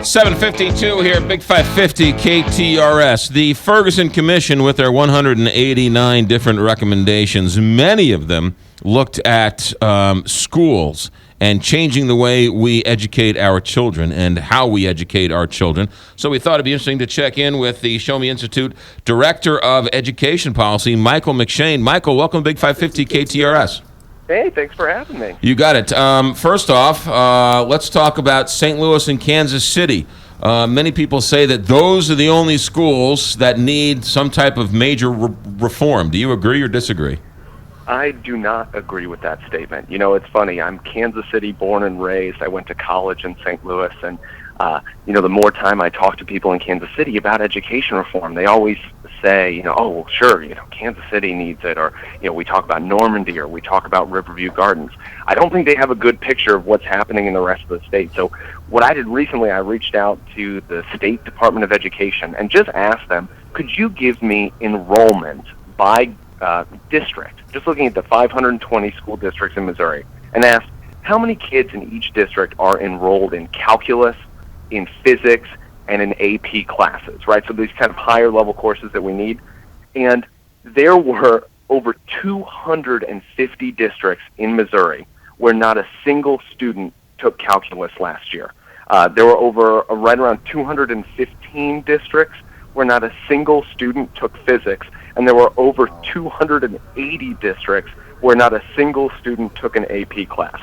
7:52 here, Big 550 KTRS. The Ferguson Commission, with their 189 different recommendations, many of them looked at schools and changing the way we educate our children and how we educate our children. So we thought it'd be interesting to check in with the Show Me Institute Director of Education Policy, Michael McShane. Michael, welcome to Big 550 KTRS. Hey, thanks for having me. You got it. First off, let's talk about St. Louis and Kansas City. Many people say that those are the only schools that need some type of major reform. Do you agree or disagree? I do not agree with that statement. You know, it's funny. I'm Kansas City born and raised. I went to college in St. Louis, and the more time I talk to people in Kansas City about education reform, they always say, oh, well, sure, Kansas City needs it, or, we talk about Normandy, or we talk about Riverview Gardens. I don't think they have a good picture of what's happening in the rest of the state. So what I did recently, I reached out to the State Department of Education and just asked them, could you give me enrollment by district, just looking at the 520 school districts in Missouri, and asked how many kids in each district are enrolled in calculus, in physics, and in AP classes, right? So these kind of higher level courses that we need. And there were over 250 districts in Missouri where not a single student took calculus last year. There were right around 215 districts where not a single student took physics, and there were over 280 districts where not a single student took an AP class.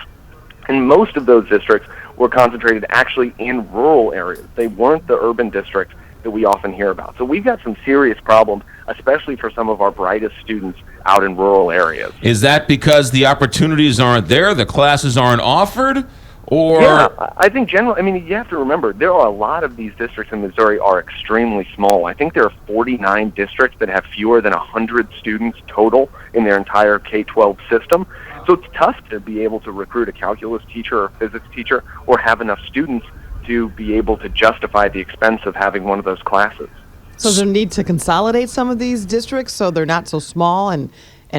And most of those districts were concentrated actually in rural areas. They weren't the urban districts that we often hear about. So we've got some serious problems, especially for some of our brightest students out in rural areas. Is that because the opportunities aren't there, the classes aren't offered? Or yeah, I think generally, you have to remember, there are a lot of these districts in Missouri are extremely small. I think there are 49 districts that have fewer than 100 students total in their entire K-12 system. So it's tough to be able to recruit a calculus teacher or physics teacher or have enough students to be able to justify the expense of having one of those classes. So is there a need to consolidate some of these districts so they're not so small and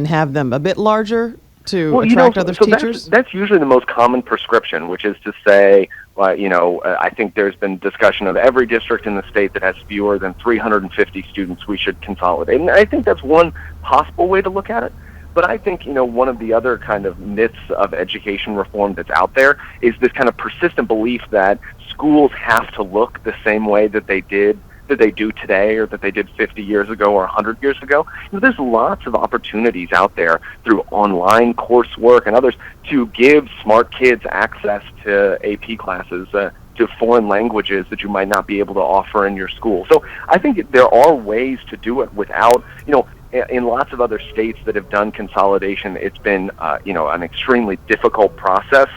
have them a bit larger to attract other teachers? That's usually the most common prescription, which is to say, I think there's been discussion of every district in the state that has fewer than 350 students we should consolidate. And I think that's one possible way to look at it. But I think, one of the other kind of myths of education reform that's out there is this kind of persistent belief that schools have to look the same way that they do today, or that they did 50 years ago or 100 years ago. There's lots of opportunities out there through online coursework and others to give smart kids access to AP classes, to foreign languages that you might not be able to offer in your school. So I think there are ways to do it without, in lots of other states that have done consolidation, it's been, an extremely difficult process.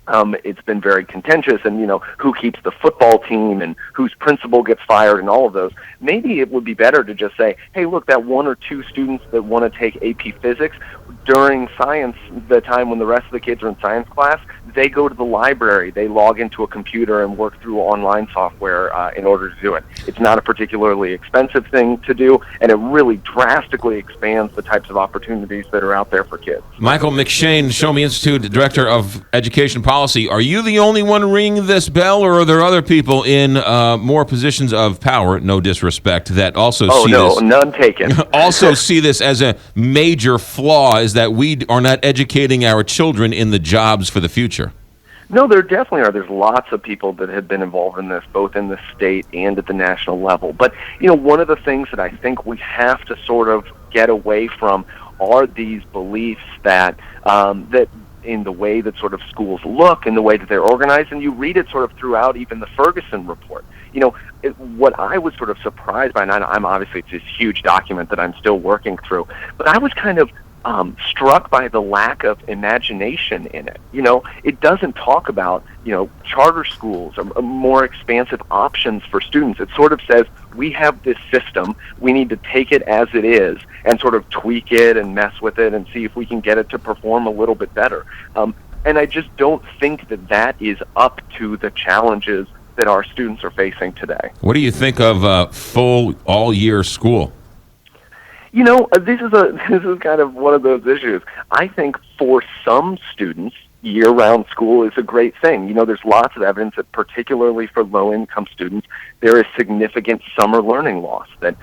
It's been very contentious, and who keeps the football team and whose principal gets fired and all of those. Maybe it would be better to just say, hey, look, that one or two students that want to take AP physics during science, the time when the rest of the kids are in science class, they go to the library, they log into a computer and work through online software in order to do it. It's not a particularly expensive thing to do, and it really drastically expands the types of opportunities that are out there for kids. Michael McShane, Show Me Institute Director of Education Policy. Are you the only one ringing this bell, or are there other people in more positions of power, no disrespect, that also none taken. also see this as a major flaw, is that we are not educating our children in the jobs for the future? No, there definitely are. There's lots of people that have been involved in this, both in the state and at the national level. But, one of the things that I think we have to sort of get away from are these beliefs that in the way that sort of schools look, in the way that they're organized, and you read it sort of throughout even the Ferguson report. What I was sort of surprised by, and I'm obviously, it's this huge document that I'm still working through, but I was kind of struck by the lack of imagination in it. It doesn't talk about, charter schools or more expansive options for students. It sort of says, we have this system, we need to take it as it is and sort of tweak it and mess with it and see if we can get it to perform a little bit better. And I just don't think that is up to the challenges that our students are facing today. What do you think of full all-year school? This is kind of one of those issues. I think for some students, year-round school is a great thing. There's lots of evidence that particularly for low-income students, there is significant summer learning loss, that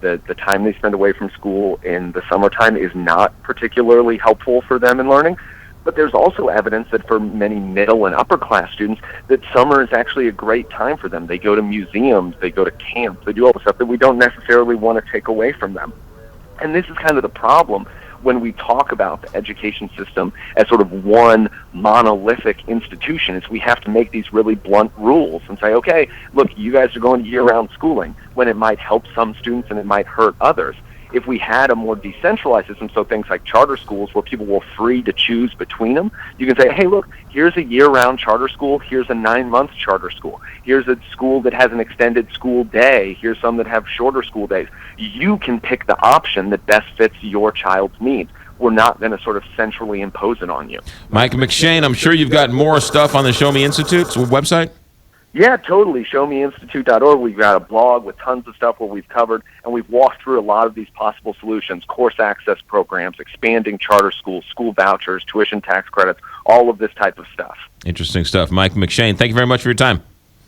the time they spend away from school in the summertime is not particularly helpful for them in learning. But there's also evidence that for many middle and upper class students, that summer is actually a great time for them. They go to museums, they go to camps, they do all the stuff that we don't necessarily want to take away from them. And this is kind of the problem when we talk about the education system as sort of one monolithic institution, is we have to make these really blunt rules and say, okay, look, you guys are going to year-round schooling, when it might help some students and it might hurt others. If we had a more decentralized system, so things like charter schools where people were free to choose between them, you can say, hey, look, here's a year-round charter school, here's a 9-month charter school, here's a school that has an extended school day, here's some that have shorter school days. You can pick the option that best fits your child's needs. We're not going to sort of centrally impose it on you. Mike McShane, I'm sure you've got more stuff on the Show Me Institute's website. Yeah, totally. ShowMeInstitute.org. We've got a blog with tons of stuff where we've covered, and we've walked through a lot of these possible solutions: course access programs, expanding charter schools, school vouchers, tuition tax credits, all of this type of stuff. Interesting stuff. Mike McShane, thank you very much for your time.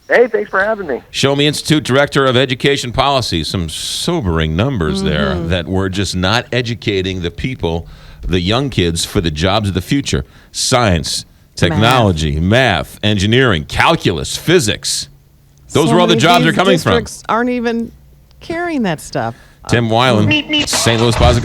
Hey, thanks for having me. Show Me Institute Director of Education Policy. Some sobering numbers there that we're just not educating the people, the young kids, for the jobs of the future. Science, technology, math, engineering, calculus, physics. Those are all the jobs they're coming from. Districts aren't even carrying that stuff. Tim Weiland, St. Louis Positive.